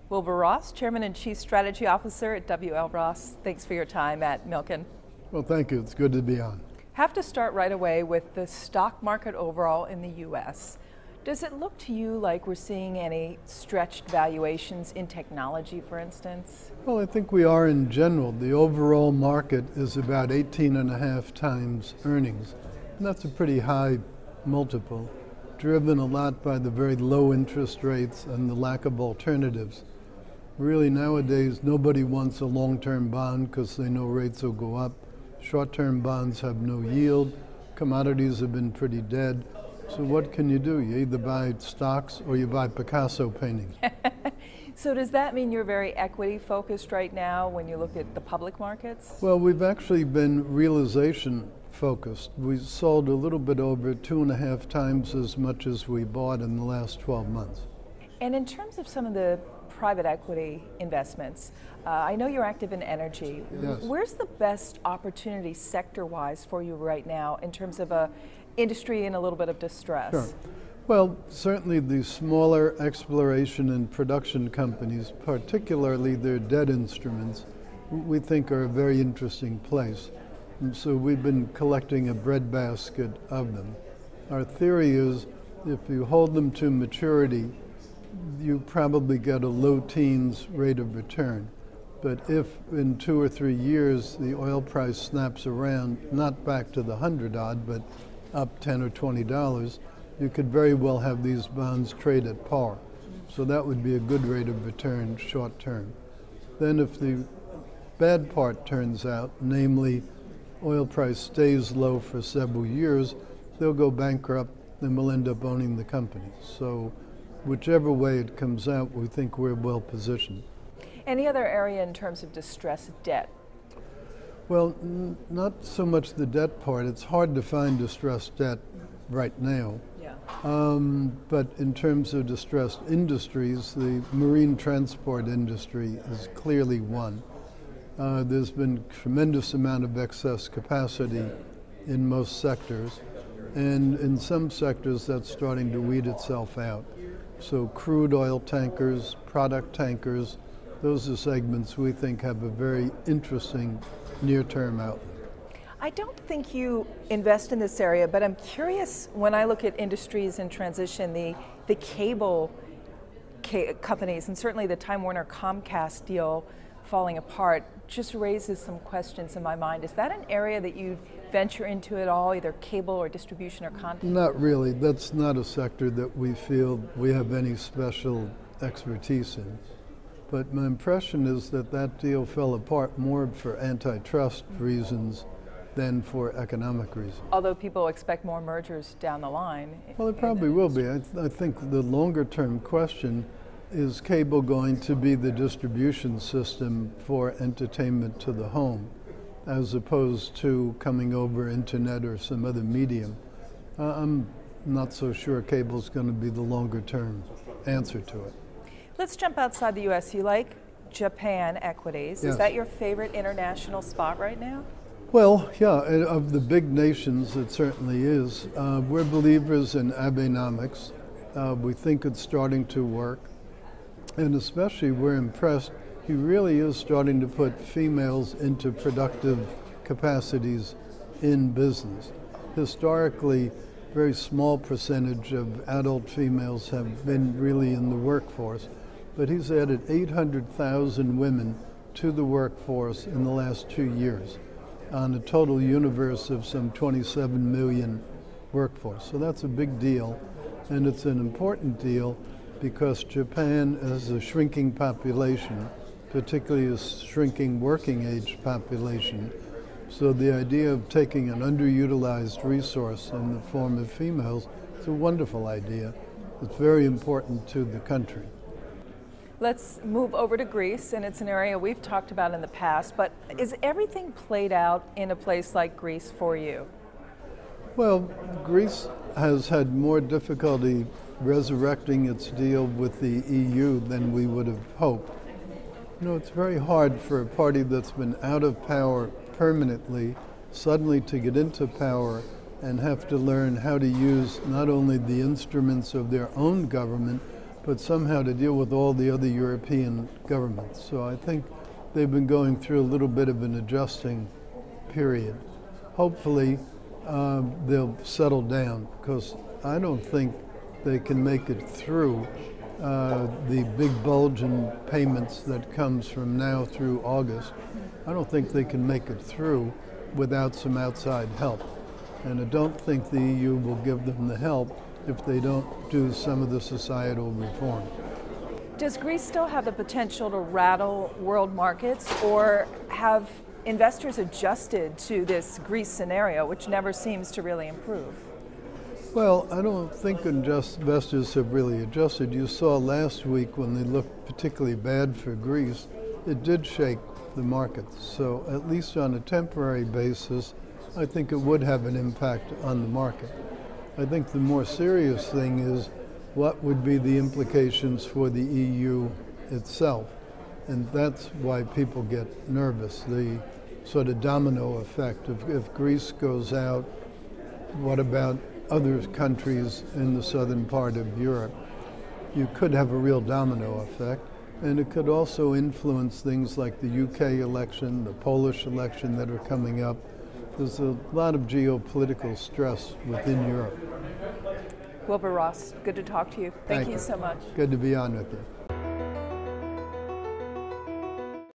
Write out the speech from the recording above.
Wilbur Ross, Chairman and Chief Strategy Officer at W.L. Ross. Thanks for your time at Milken. Well, thank you. It's good to be on. Have to start right away with the stock market overall in the U.S. Does it look to you like we're seeing any stretched valuations in technology, for instance? Well, I think we are in general. The overall market is about 18.5 times earnings. And that's a pretty high multiple, driven a lot by the very low interest rates and the lack of alternatives. Really, nowadays, nobody wants a long-term bond because they know rates will go up. Short-term bonds have no yield. Commodities have been pretty dead. So what can you do? You either buy stocks or you buy Picasso paintings. So does that mean you're very equity focused right now when you look at the public markets? Well, we've actually been realization focused. We sold a little bit over 2.5 times as much as we bought in the last 12 months. And in terms of some of the private equity investments, I know you're active in energy. Yes. Where's the best opportunity sector-wise for you right now in terms of a industry in a little bit of distress? Sure. Well, certainly the smaller exploration and production companies, particularly their debt instruments, we think are a very interesting place. And so we've been collecting a breadbasket of them. Our theory is if you hold them to maturity, you probably get a low teens rate of return. But if in 2 or 3 years the oil price snaps around, not back to the 100 odd, but up $10 or $20, you could very well have these bonds trade at par. So that would be a good rate of return short term. Then if the bad part turns out, namely oil price stays low for several years, they'll go bankrupt and we'll end up owning the company. So whichever way it comes out, we think we're well positioned. Any other area in terms of distressed debt? Well, not so much the debt part. It's hard to find distressed debt right now. Yeah. But in terms of distressed industries, the marine transport industry is clearly one. There's been a tremendous amount of excess capacity in most sectors, and in some sectors that's starting to weed itself out. So crude oil tankers, product tankers, those are segments we think have a very interesting near-term outlook. I don't think you invest in this area, but I'm curious when I look at industries in transition, the cable companies, and certainly the Time Warner Comcast deal falling apart, just raises some questions in my mind. Is that an area that you venture into at all, either cable or distribution or content? Not really. That's not a sector that we feel we have any special expertise in. But my impression is that that deal fell apart more for antitrust reasons than for economic reasons. Although people expect more mergers down the line. Well, it probably will be. I think the longer term question is cable going to be the distribution system for entertainment to the home, as opposed to coming over internet or some other medium? I'm not so sure cable's going to be the longer term answer to it. Let's jump outside the U.S. You like Japan equities. Yes. Is that your favorite international spot right now? Well, yeah, of the big nations, it certainly is. We're believers in Abenomics. We think it's starting to work. And especially we're impressed, he really is starting to put females into productive capacities in business. Historically, very small percentage of adult females have been really in the workforce, but he's added 800,000 women to the workforce in the last 2 years on a total universe of some 27 million workforce. So that's a big deal, and it's an important deal because Japan has a shrinking population, particularly a shrinking working age population. So the idea of taking an underutilized resource in the form of females is a wonderful idea. It's very important to the country. Let's move over to Greece, and it's an area we've talked about in the past, but is everything played out in a place like Greece for you? Well, Greece has had more difficulty resurrecting its deal with the EU than we would have hoped. You know, it's very hard for a party that's been out of power permanently suddenly to get into power and have to learn how to use not only the instruments of their own government, but somehow to deal with all the other European governments. So I think they've been going through a little bit of an adjusting period. Hopefully they'll settle down, because I don't think they can make it through the big bulge in payments that comes from now through August. I don't think they can make it through without some outside help. And I don't think the EU will give them the help if they don't do some of the societal reform. Does Greece still have the potential to rattle world markets, or have investors adjusted to this Greece scenario, which never seems to really improve? Well, I don't think investors have really adjusted. You saw last week when they looked particularly bad for Greece, it did shake the markets. So at least on a temporary basis, I think it would have an impact on the market. I think the more serious thing is what would be the implications for the EU itself. And that's why people get nervous, the sort of domino effect. If Greece goes out, what about other countries in the southern part of Europe? You could have a real domino effect. And it could also influence things like the UK election, the Polish election that are coming up. There's a lot of geopolitical stress within Europe. Wilbur Ross, good to talk to you. Thank you so much. Good to be on with you.